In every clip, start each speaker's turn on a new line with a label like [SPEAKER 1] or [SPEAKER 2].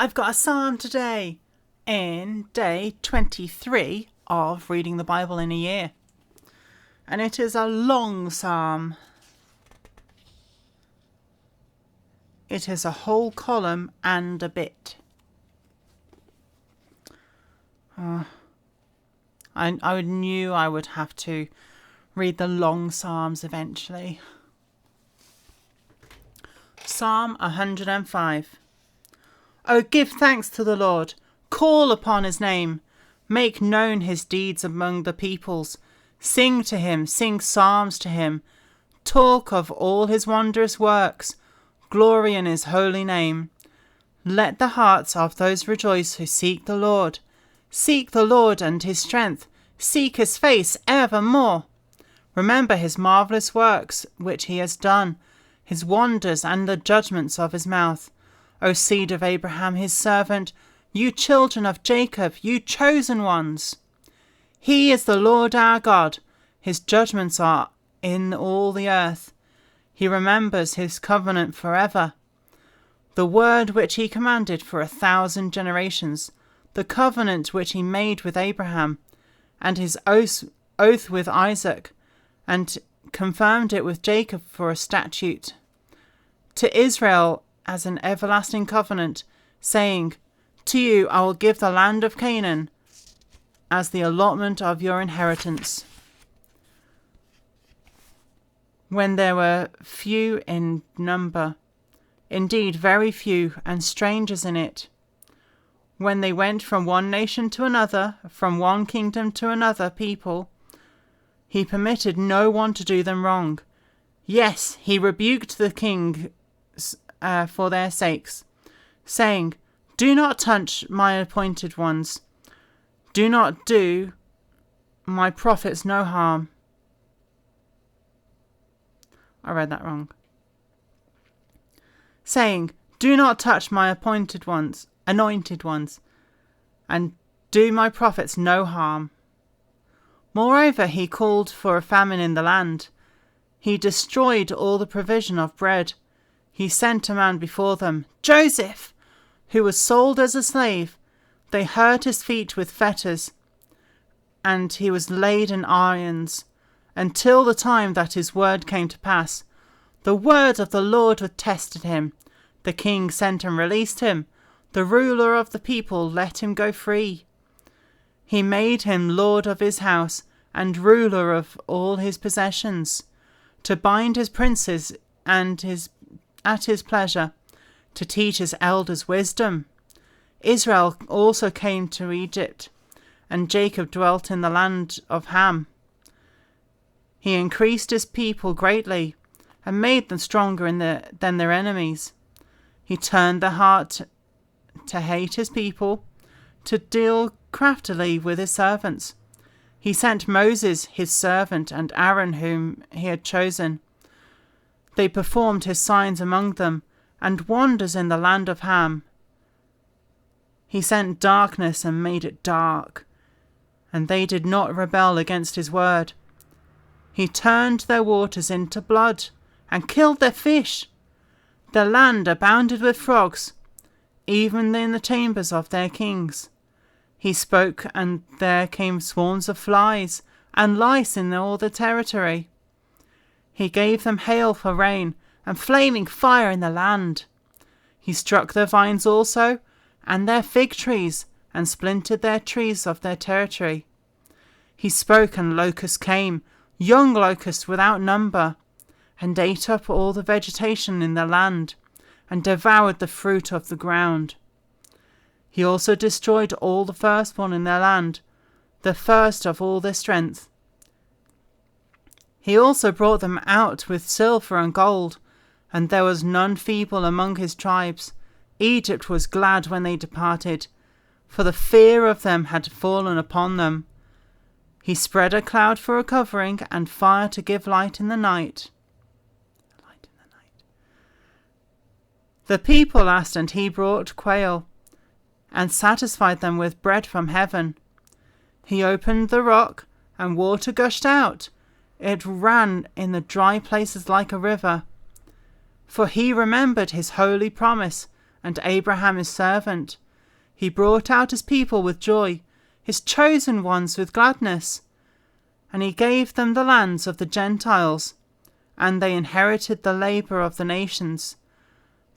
[SPEAKER 1] I've got a psalm today in day 23 of reading the Bible in a year. And it is a long psalm. It is a whole column and a bit. I knew I would have to read the long psalms eventually. Psalm 105. Oh, give thanks to the Lord, call upon his name, make known his deeds among the peoples, sing to him, sing psalms to him, talk of all his wondrous works, glory in his holy name. Let the hearts of those rejoice who seek the Lord and his strength, seek his face evermore. Remember his marvellous works which he has done, his wonders and the judgments of his mouth. O seed of Abraham his servant, you children of Jacob, you chosen ones. He is the Lord our God, his judgments are in all the earth. He remembers his covenant forever, the word which he commanded for 1,000 generations, the covenant which he made with Abraham, and his oath with Isaac, and confirmed it with Jacob for a statute, to Israel as an everlasting covenant, saying, to you I will give the land of Canaan as the allotment of your inheritance. When there were few in number, indeed very few, and strangers in it, when they went from one nation to another, from one kingdom to another people, he permitted no one to do them wrong. Yes, he rebuked the king for their sakes, saying, do not touch my appointed ones. Do not do my prophets no harm. I read that wrong. Saying, do not touch my anointed ones, and do my prophets no harm. Moreover, he called for a famine in the land. He destroyed all the provision of bread. He sent a man before them, Joseph, who was sold as a slave. They hurt his feet with fetters, and he was laid in irons, until the time that his word came to pass. The word of the Lord tested him. The king sent and released him. The ruler of the people let him go free. He made him lord of his house and ruler of all his possessions, to bind his princes at his pleasure, to teach his elders wisdom. Israel also came to Egypt, and Jacob dwelt in the land of Ham. He increased his people greatly, and made them stronger than their enemies. He turned their heart to hate his people, to deal craftily with his servants. He sent Moses, his servant, and Aaron, whom he had chosen. They performed his signs among them, and wonders in the land of Ham. He sent darkness and made it dark, and they did not rebel against his word. He turned their waters into blood, and killed their fish. The land abounded with frogs, even in the chambers of their kings. He spoke, and there came swarms of flies, and lice in all the territory. He gave them hail for rain, and flaming fire in the land. He struck their vines also, and their fig trees, and splintered their trees of their territory. He spoke, and locusts came, young locusts without number, and ate up all the vegetation in the land, and devoured the fruit of the ground. He also destroyed all the firstborn in their land, the first of all their strength. He also brought them out with silver and gold, and there was none feeble among his tribes. Egypt was glad when they departed, for the fear of them had fallen upon them. He spread a cloud for a covering, and fire to give light in the night. The people asked, and he brought quail, and satisfied them with bread from heaven. He opened the rock, and water gushed out. It ran in the dry places like a river. For he remembered his holy promise, and Abraham his servant. He brought out his people with joy, his chosen ones with gladness. And he gave them the lands of the Gentiles, and they inherited the labour of the nations,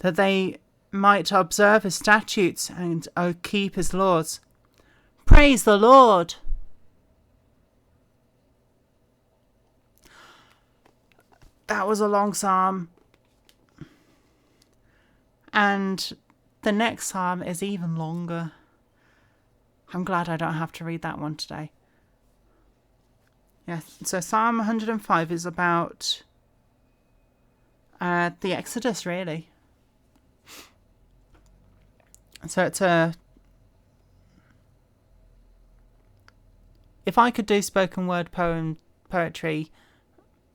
[SPEAKER 1] that they might observe his statutes and keep his laws. Praise the Lord! That was a long psalm. And the next psalm is even longer. I'm glad I don't have to read that one today. Yes, so Psalm 105 is about the Exodus, really. So it's if I could do spoken word poetry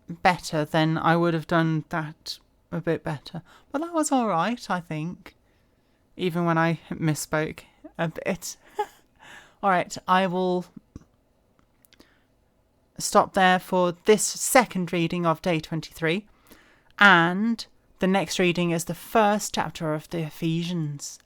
[SPEAKER 1] better, then I would have done that a bit better. But that was alright, I think. Even when I misspoke a bit. Alright, I will stop there for this second reading of day 23. And the next reading is the first chapter of the Ephesians.